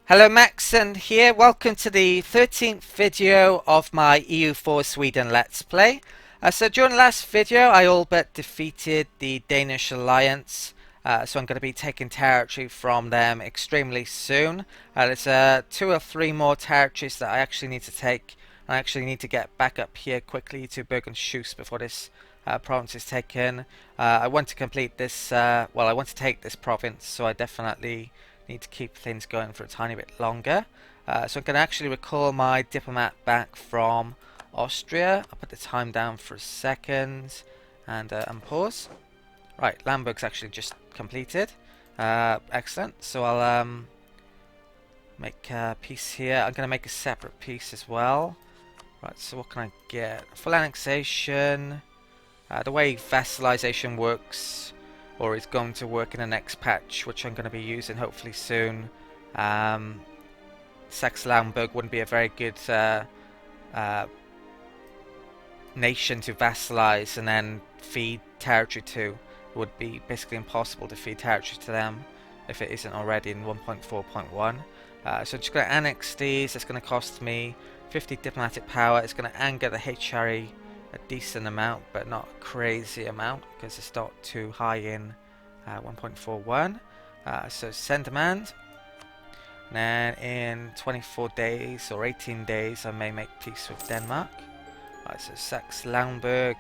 Hello, Macsen here. Welcome to the 13th video of my EU4 Sweden Let's Play. So during the last video, I all but defeated the Danish alliance. So I'm going to be taking territory from them extremely soon. There's 2 or 3 more territories that I actually need to take. I actually need to get back up here quickly to Bergen-Schüss before this province is taken. I want to complete this, I want to take this province, so I definitely need to keep things going for a tiny bit longer. So I'm going to actually recall my diplomat back from Austria. I'll put the time down for a second and pause. Right, Lamberg's actually just completed. Excellent. So I'll make a piece here. I'm going to make a separate piece as well. Right, so what can I get? Full annexation. The way vassalization works, or is going to work in the next patch, which I'm going to be using hopefully soon. Saxe-Lauenburg wouldn't be a very good nation to vassalize and then feed territory to. It would be basically impossible to feed territory to them if it isn't already in 1.4.1. So I'm just going to annex these. It's going to cost me 50 diplomatic power. It's going to anger the HRE a decent amount, but not a crazy amount because it's not too high in 1.41. So send demand. And then in 24 days or 18 days, I may make peace with Denmark. Right, so Saxe-Lauenburg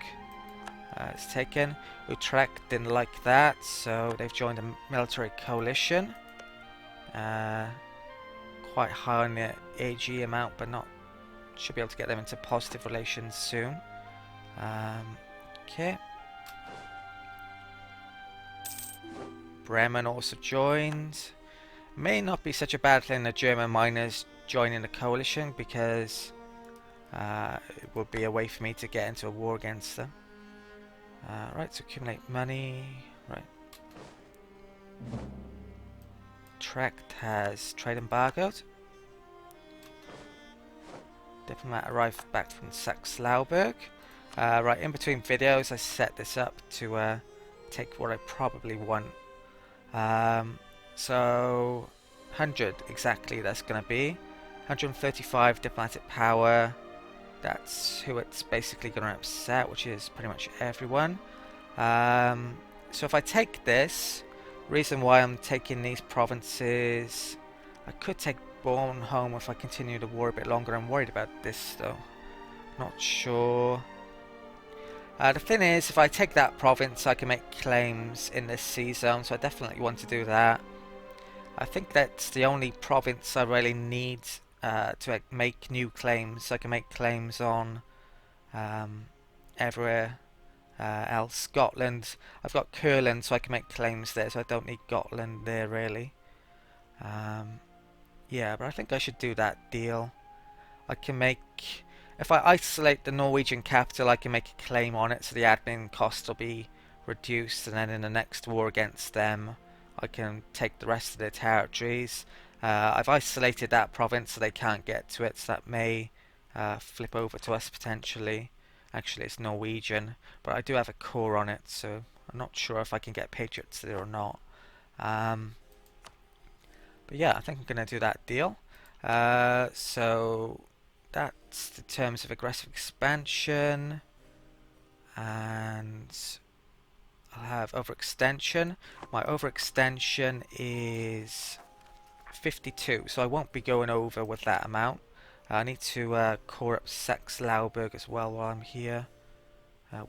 is taken. Utrecht didn't like that, so they've joined a military coalition. Quite high on the AG amount, but not. Should be able to get them into positive relations soon. Okay. Bremen also joined. May not be such a bad thing the German miners joining the coalition because it would be a way for me to get into a war against them. Right, so accumulate money. Right. Tract has trade embargoed. Diplomat arrived back from Saxe-Lauenburg. Right, in between videos I set this up to take what I probably want. So 100 exactly that's going to be. 135 diplomatic power. That's who it's basically going to upset, which is pretty much everyone. So if I take this, reason why I'm taking these provinces, I could take Bornholm if I continue the war a bit longer. I'm worried about this though. Not sure. The thing is, if I take that province, I can make claims in this sea zone, so I definitely want to do that. I think that's the only province I really need to make new claims. I can make claims on everywhere else. Scotland, I've got Curland, so I can make claims there, so I don't need Gotland there really. Yeah, but I think I should do that deal. I can make... If I isolate the Norwegian capital, I can make a claim on it, so the admin cost will be reduced, and then in the next war against them, I can take the rest of their territories. I've isolated that province so they can't get to it, so that may flip over to us potentially. Actually, it's Norwegian, but I do have a core on it, so I'm not sure if I can get patriots there or not. But yeah, I think I'm going to do that deal. So that's the terms of aggressive expansion, and I'll have overextension. My overextension is 52, so I won't be going over with that amount. I need to core up Saxe-Lauenburg as well while I'm here.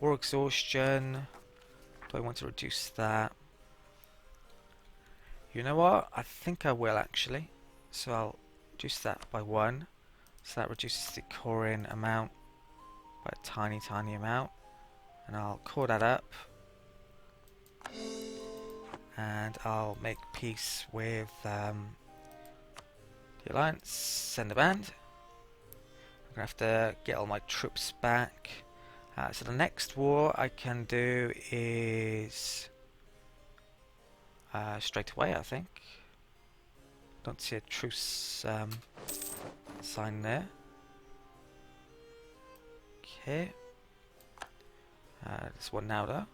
War exhaustion. Do I want to reduce that? You know what? I think I will actually. So I'll reduce that by 1. So that reduces the coring amount by a tiny amount. And I'll core that up. And I'll make peace with the alliance. Send a band. I'm going to have to get all my troops back. So the next war I can do is straight away, I think. Don't see a truce sign there. Okay. There's one now though.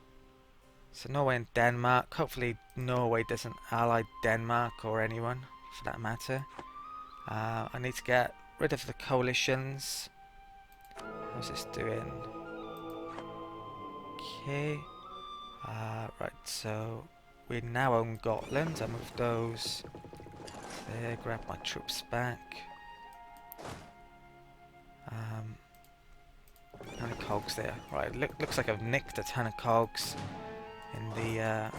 So Norway and Denmark. Hopefully Norway doesn't ally Denmark or anyone for that matter. I need to get rid of the coalitions. How's this doing? Okay. Right, so we now own Gotland. I move those there, grab my troops back. How many cogs there? Right, looks like I've nicked a ton of cogs in the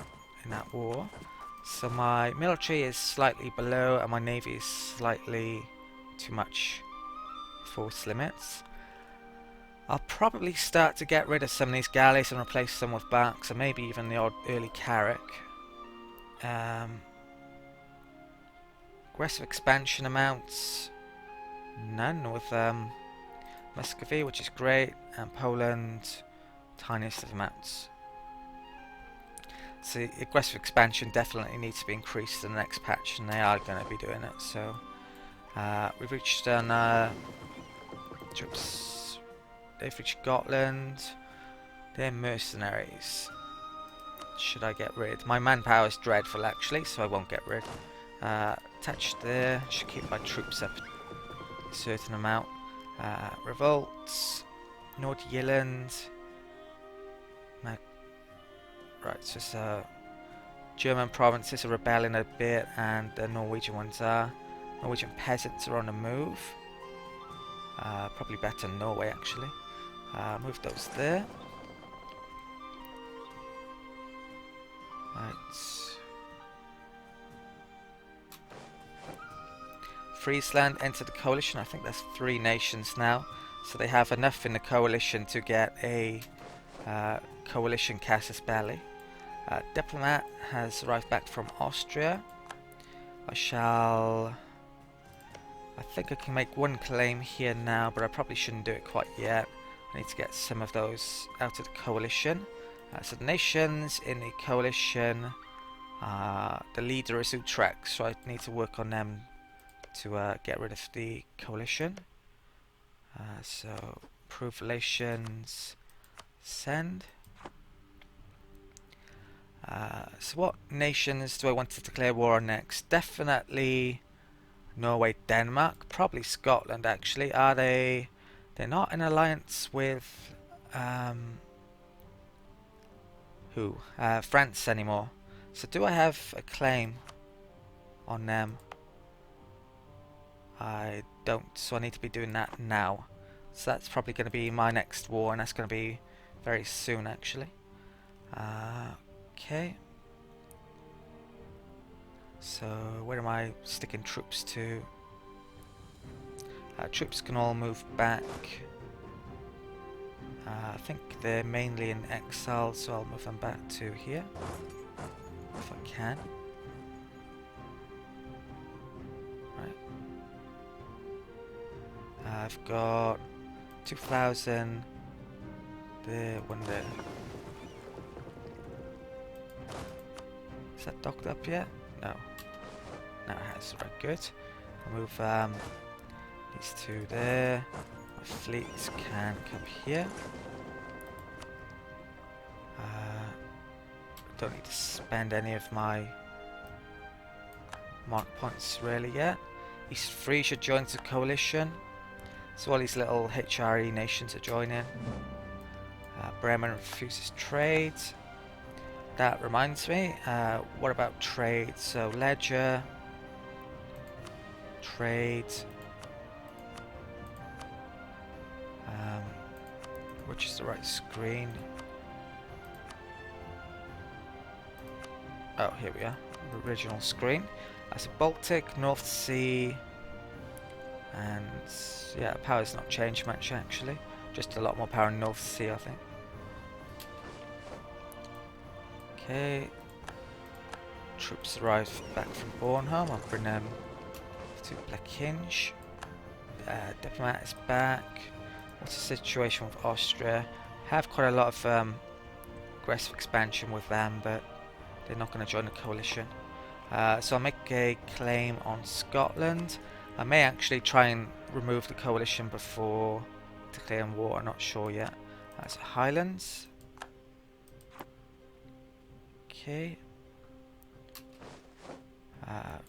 in that war. So my military is slightly below, and my navy is slightly too much force limits. I'll probably start to get rid of some of these galleys and replace them with barks, and maybe even the odd early carrack. Aggressive expansion amounts, none with Muscovy, which is great, and Poland, tiniest of amounts. So aggressive expansion definitely needs to be increased in the next patch, and they are going to be doing it. So we've reached troops. They've reached Gotland. They're mercenaries. Should I get rid? My manpower is dreadful actually, so I won't get rid. Attached there. Should keep my troops up a certain amount. Revolts. Nordirland. Right, so it's German provinces are rebelling a bit, and the Norwegian ones are. Norwegian peasants are on the move. Probably better than Norway actually. Move those there. Right. Friesland entered the coalition. I think there's 3 nations now, so they have enough in the coalition to get a coalition casus belli. Diplomat has arrived back from Austria. I think I can make 1 claim here now, but I probably shouldn't do it quite yet. I need to get some of those out of the coalition. So the nations in the coalition, the leader is Utrecht, so I need to work on them to get rid of the coalition. So improve relations, send. So what nations do I want to declare war on next? Definitely Norway, Denmark, probably Scotland actually. Are they? They're not in alliance with who? France anymore. So do I have a claim on them? I don't, so I need to be doing that now. So that's probably going to be my next war, and that's going to be very soon actually. Okay. So where am I sticking troops to? Troops can all move back. I think they're mainly in exile, so I'll move them back to here if I can. Right. I've got 2,000 there, 1 there. Is that docked up yet? No. No, it has. Right, good. I'll move these 2 there. My fleets can come here. Don't need to spend any of my mark points really yet. East Frisia joins the coalition. So all these little HRE nations are joining. Bremen refuses trade. That reminds me, what about trade? So ledger, trade, which is the right screen? Oh, here we are, the original screen. That's a Baltic, North Sea, and yeah, power's not changed much actually. Just a lot more power in North Sea, I think. Okay, troops arrive back from Bornholm. I'll bring them to Blackhinge. Diplomat is back. What's the situation with Austria? Have quite a lot of aggressive expansion with them, but they're not going to join the coalition. So I'll make a claim on Scotland. I may actually try and remove the coalition before declaring war. I'm not sure yet. That's Highlands. Okay.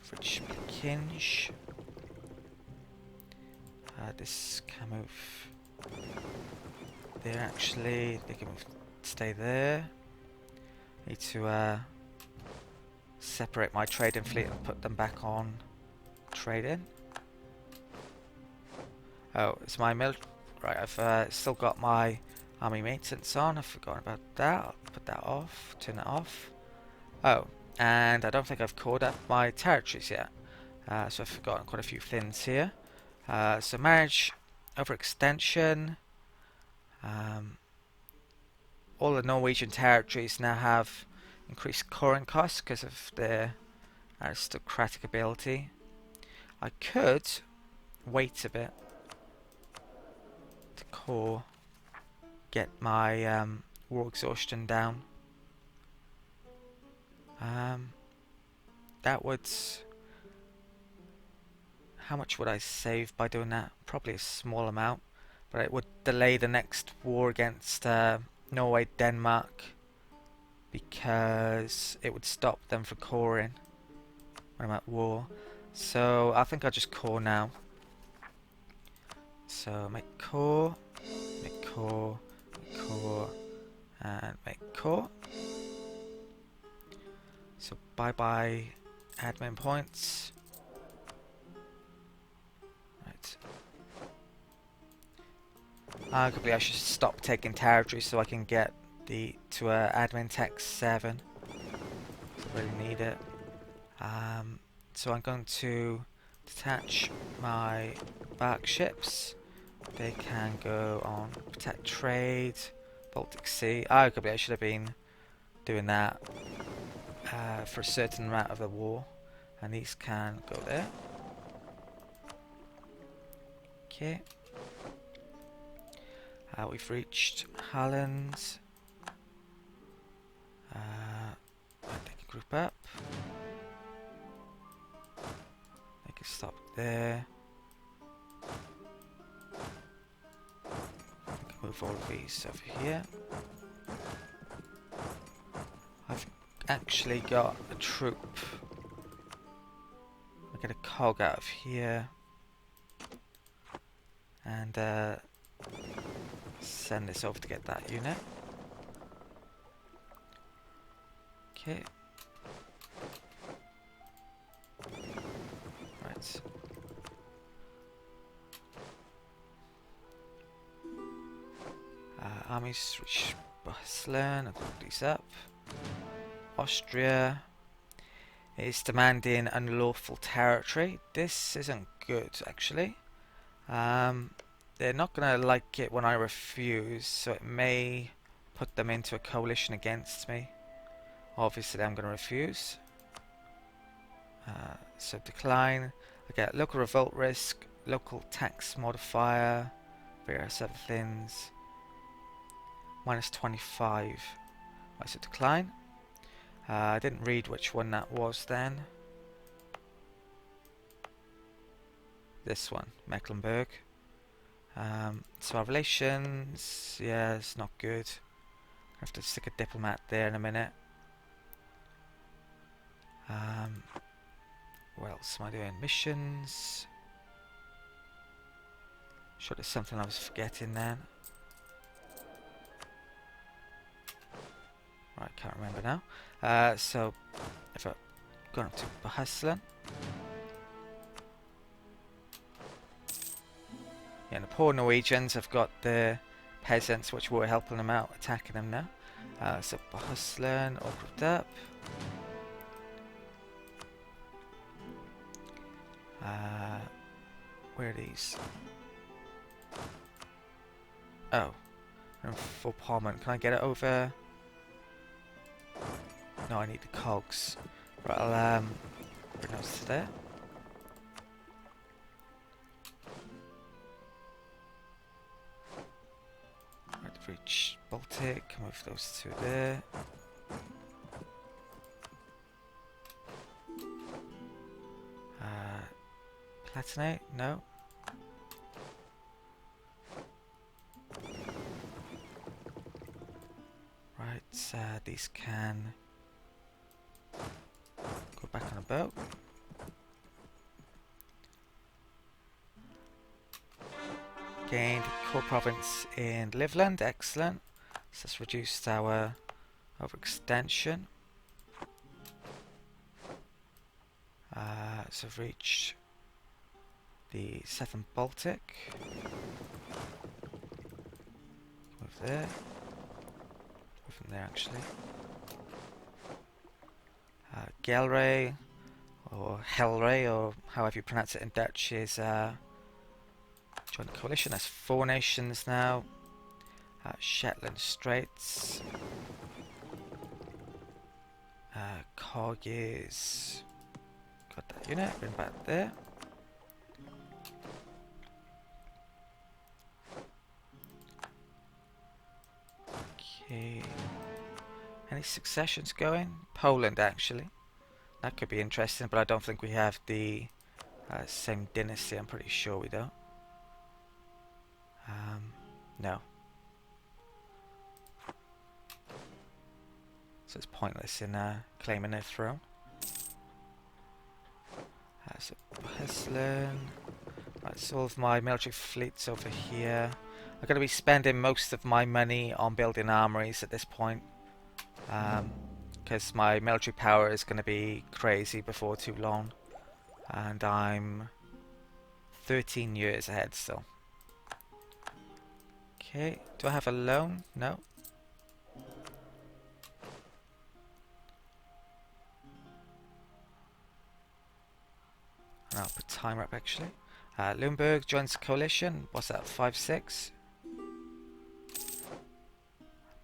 British Kinge. This can move there actually. They can move, stay there. Need to separate my trading fleet and put them back on trading. Oh, it's my mill. Right, I've still got my army maintenance on. I've forgotten about that. I'll put that off, turn it off. Oh, and I don't think I've called up my territories yet. So I've forgotten quite a few things here. So marriage overextension. All the Norwegian territories now have increased coring costs because of their aristocratic ability. I could wait a bit to core, get my war exhaustion down. That would... How much would I save by doing that? Probably a small amount, but it would delay the next war against Norway, Denmark, because it would stop them from coring when I'm at war. So I think I'll just core now. So make core, make core, make core, and make core. So bye bye admin points. Right. Arguably I should stop taking territory so I can get to admin tech 7. I really need it. So I'm going to detach my bark ships. They can go on protect trade, Baltic Sea. Arguably I should have been doing that for a certain amount of the war, and these can go there. Okay. We've reached Holland. They can group up. They can stop there. I can move all of these over here. I've actually got a troop. I get a cog out of here. And send this over to get that unit. Okay. Right. Armies reach Barcelona. I'll put these up. Austria is demanding unlawful territory. This isn't good, actually. They're not going to like it when I refuse, so it may put them into a coalition against me. Obviously, I'm going to refuse. So decline. I get local revolt risk, local tax modifier, various other things. Minus 25. I said decline. I didn't read which one that was then. This one, Mecklenburg. So our relations, yeah, it's not good. I have to stick a diplomat there in a minute. What else am I doing? Missions. Sure, there's something I was forgetting then. Right, can't remember now. So if I've gone up to Bahaslan. Yeah, the poor Norwegians have got the peasants which were helping them out, attacking them now. So Bahaslan all grouped up. Where are these? Oh, I'm full Parliament. Can I get it over? No, I need the cogs. Right, I'll bring those to there. Right, reach Baltic. Move those two there. Platinate? No. Right, these can go back on a boat. Gained core province in Livland, excellent. So that's reduced our overextension. So we've reached the southern Baltic. Move there. Move from there actually. Gelre, or Helre, or however you pronounce it in Dutch, is joint coalition. That's 4 nations now. Shetland Straits. Cog is... got that unit, bring back there. Okay. Any successions going? Poland, actually. That could be interesting, but I don't think we have the same dynasty. I'm pretty sure we don't. No. So it's pointless in claiming their throne. So Peslan. Right, so all of my military fleets over here. I'm going to be spending most of my money on building armories at this point. Because my military power is going to be crazy before too long. And I'm 13 years ahead still. Okay, do I have a loan? No. And I'll put timer up actually. Lumberg joins the coalition. What's that? 5-6.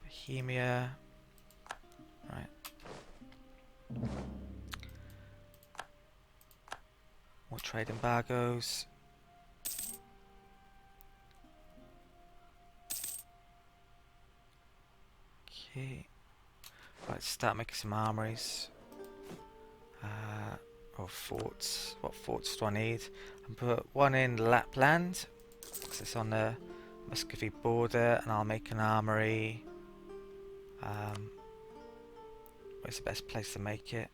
Bohemia. Right. More trade embargoes. Okay. Right, start making some armories. Or forts. What forts do I need? And put one in Lapland, because it's on the Muscovy border, and I'll make an armory. Where's the best place to make it?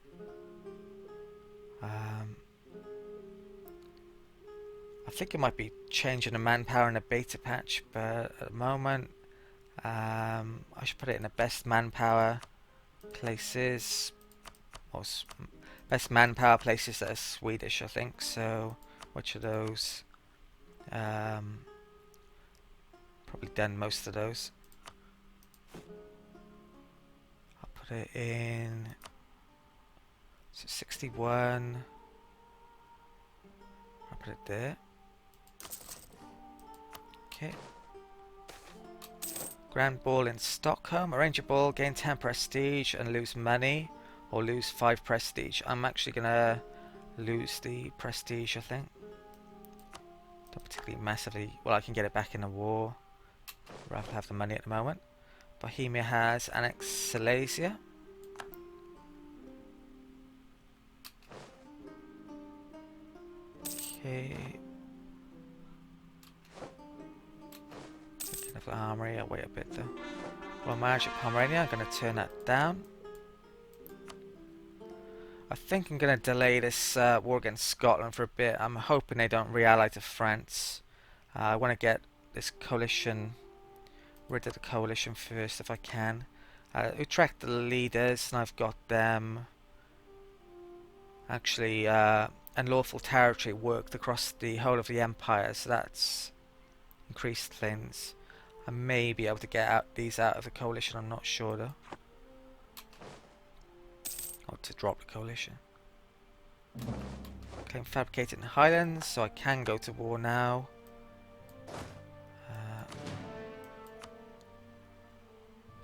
I think it might be changing the manpower in a beta patch, but at the moment I should put it in the best manpower places, or best manpower places that are Swedish, I think. So which of those? Probably done most of those. I'll put it in, so 61. I'll put it there. Okay. Grand Ball in Stockholm. Arrange a ball, gain 10 prestige and lose money, or lose 5 prestige. I'm actually gonna lose the prestige, I think. Not particularly massively. Well, I can get it back in the war. Rather have the money at the moment. Bohemia has annexed Silesia. Okay. Of the armory, I'll wait a bit though. Well, Magic Pomerania, I'm going to turn that down. I think I'm going to delay this war against Scotland for a bit. I'm hoping they don't re-ally to France. I want to get this coalition, rid of the coalition first if I can. Utrecht the leaders, and I've got them actually unlawful territory worked across the whole of the empire, so that's increased things. I may be able to get these out of the coalition, I'm not sure though. Or to drop the coalition. Claim fabricated in the Highlands, so I can go to war now.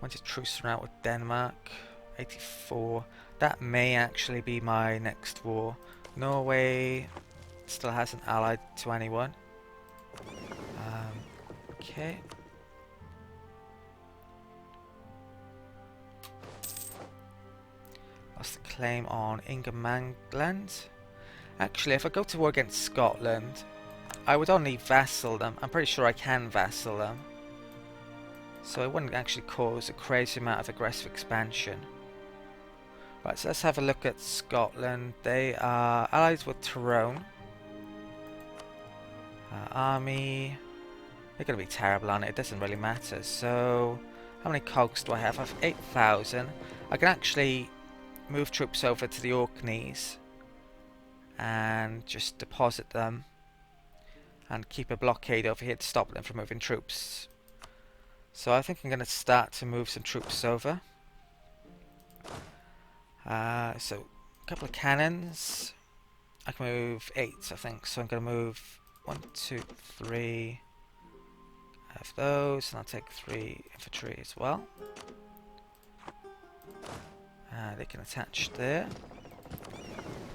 Went to truce run out with Denmark. 84. That may actually be my next war. Norway still hasn't allied to anyone. Okay. Lost the claim on Ingermanland. Actually, if I go to war against Scotland, I would only vassal them. I'm pretty sure I can vassal them. So it wouldn't actually cause a crazy amount of aggressive expansion. Right, so let's have a look at Scotland. They are allied with Tyrone. Army. They're going to be terrible on it. It doesn't really matter. So, how many cogs do I have? I have 8,000. I can actually move troops over to the Orkneys and just deposit them and keep a blockade over here to stop them from moving troops. So I think I'm going to start to move some troops over. So a couple of cannons. I can move 8, I think. So I'm going to move 1, 2, 3. I have those, and I'll take 3 infantry as well. They can attach there.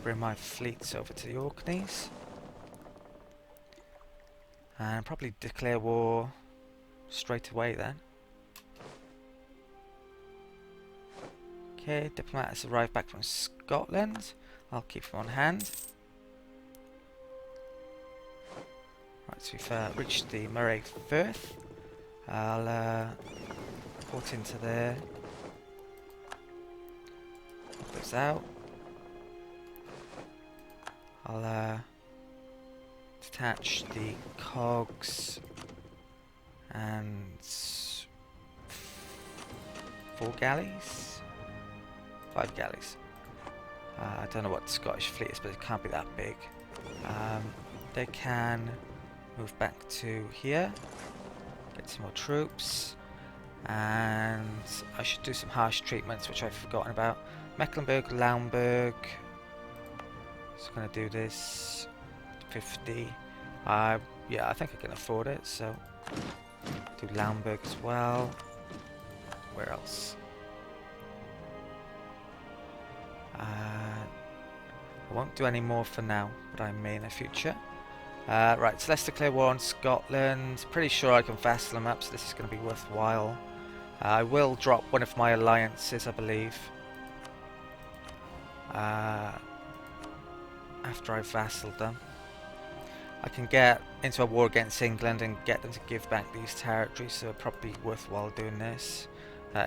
Bring my fleets over to the Orkneys. And probably declare war straight away then. Okay, diplomat has arrived back from Scotland. I'll keep him on hand. Right, so we've reached the Moray Firth. I'll port into there. Put those out. I'll detach the cogs and 4 galleys? 5 galleys. I don't know what the Scottish fleet is, but it can't be that big. They can move back to here, get some more troops, and I should do some harsh treatments, which I've forgotten about. Mecklenburg, Lauenburg. Just gonna do this. 50. Yeah, I think I can afford it, so do Lauenburg as well. Where else? I won't do any more for now, but I may in the future. Right, so let's declare war on Scotland. Pretty sure I can vassal them up, so this is going to be worthwhile. I will drop one of my alliances, I believe. After I've vassaled them. I can get into a war against England and get them to give back these territories, so it's probably worthwhile doing this.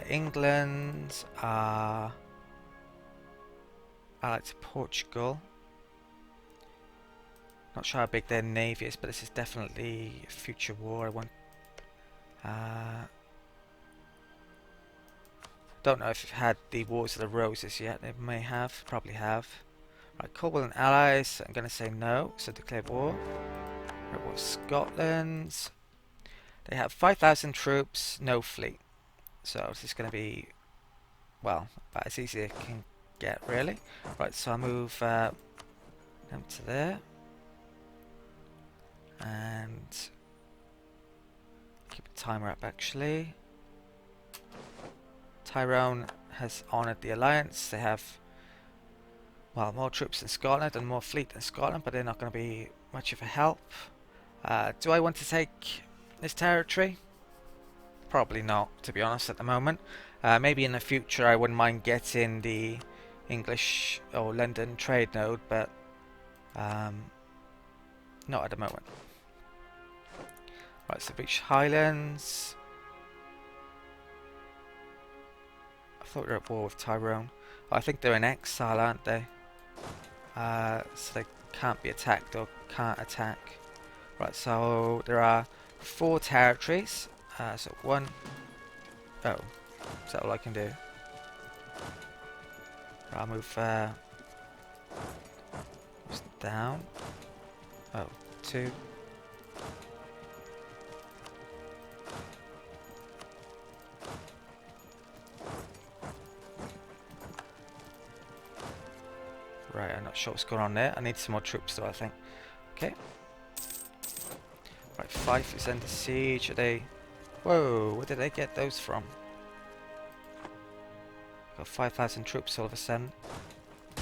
England are allied to Portugal. Not sure how big their navy is, but this is definitely a future war. I want. Don't know if you've had the Wars of the Roses yet. They may have, probably have. Right, Cornwall and allies. I'm going to say no, so declare war. Right, war with Scotland. They have 5,000 troops, no fleet. So this is going to be, well, about as easy as it can get, really. Right, so I'll move them to there. And keep a timer up, actually. Tyrone has honoured the alliance. They have, well, more troops in Scotland and more fleet than Scotland, but they're not going to be much of a help. Do I want to take this territory? Probably not, to be honest, at the moment. Maybe in the future I wouldn't mind getting the English or London trade node, but not at the moment. Right, so British Highlands. I thought we were at war with Tyrone. Oh, I think they're in exile, aren't they? So they can't be attacked or can't attack. Right, so there are 4 territories. So 1. Oh, is that all I can do? Right, I'll move down. Oh, 2. Right, I'm not sure what's going on there. I need some more troops though, I think. Okay. Right, Fife is under siege. Are they... Whoa, where did they get those from? Got 5,000 troops all of a sudden.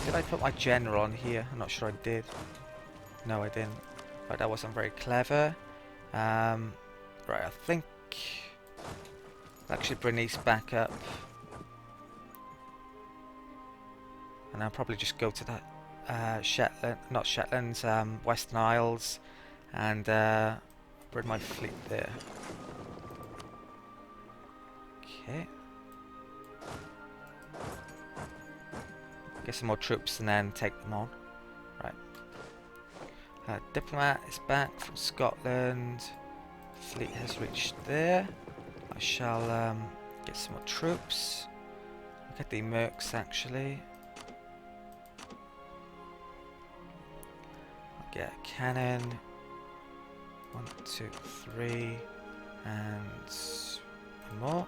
Did I put my general on here? I'm not sure I did. No, I didn't. Right, that wasn't very clever. Right, I think... I'll actually bring these back up. And I'll probably just go to that Shetland, not Shetlands, Western Isles, and bring my fleet there. Okay. Get some more troops and then take them on. Right. Diplomat is back from Scotland. fleet has reached there. I shall get some more troops. Look at the mercs actually. I'll get a cannon. 1, 2, 3, and one more.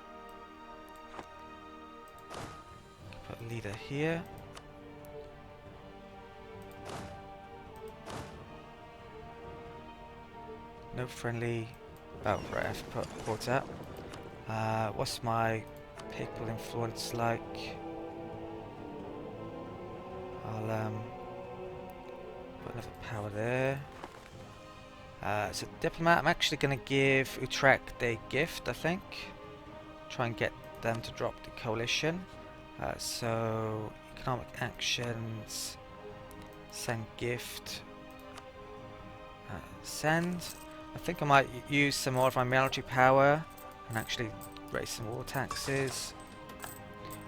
Put a leader here. No friendly. Oh, right, I have to put ports out. What's my papal influence like? I'll put another power there. So diplomat, I'm actually going to give Utrecht a gift, I think. Try and get them to drop the coalition. So economic actions, send gift, send. I think I might use some more of my military power and actually raise some war taxes.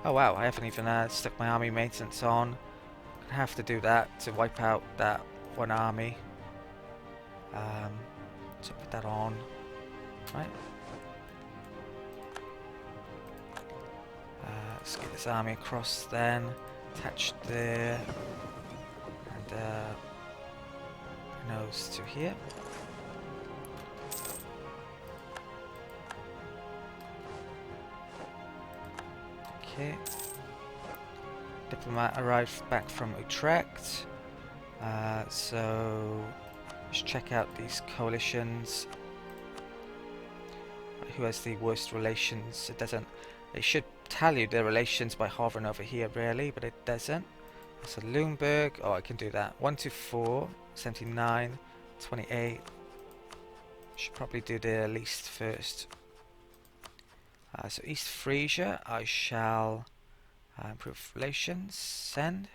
Oh wow, I haven't even stuck my army maintenance on. I have to do that to wipe out that one army. So put that on, right? Let's get this army across then, attached there, and nose to here. Okay. Diplomat arrived back from Utrecht. So let's check out these coalitions. Who has the worst relations? It doesn't. It should tell you their relations by hovering over here, really, but it doesn't. So Lumberg. Oh, I can do that. 1 to 4, 79, 28. Should probably do the least first. So East Frisia, I shall improve relations. Send.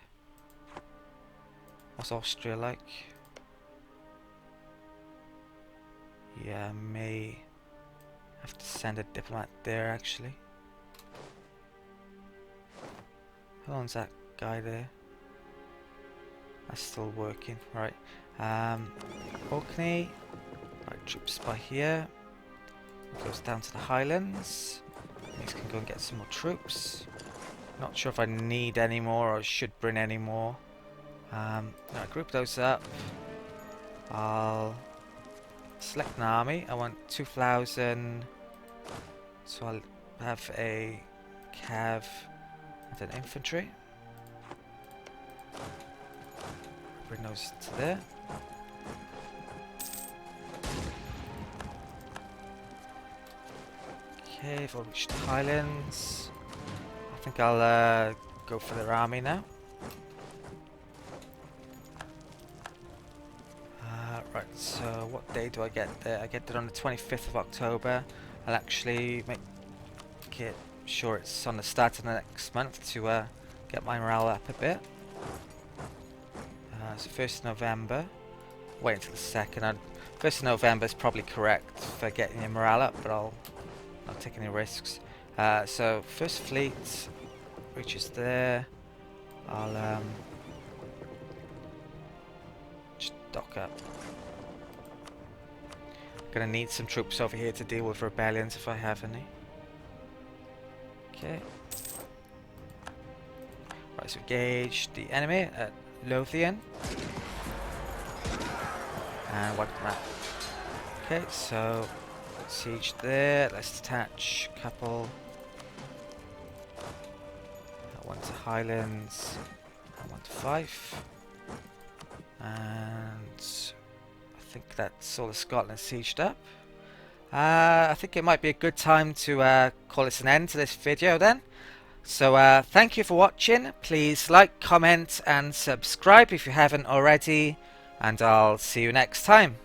What's Austria like? Yeah, I may have to send a diplomat there actually. How long's that guy there? That's still working, right. Orkney. Right, troops by here. Goes down to the Highlands. These can go and get some more troops. Not sure if I need any more or should bring any more. No, group those up. I'll select an army. I want 2,000. So I'll have a cav and an infantry. Bring those to there. Okay, if I reach the Highlands, I think I'll go for their army now. Right, so what day do I get there? I get there on the 25th of October. I'll actually make it sure it's on the start of the next month to get my morale up a bit. So 1st of November. Wait until the 2nd. 1st of November is probably correct for getting your morale up, but I'll not take any risks. So first fleet reaches there. I'll just dock up. Gonna need some troops over here to deal with rebellions if I have any. Okay. Right, so engage the enemy at Lothian. And wipe them out. Okay, so siege there. Let's detach a couple. One to Highlands. And one to Fife. And I think that's all of Scotland sieged up. I think it might be a good time to call this an end to this video then. So thank you for watching. Please like, comment and subscribe if you haven't already. And I'll see you next time.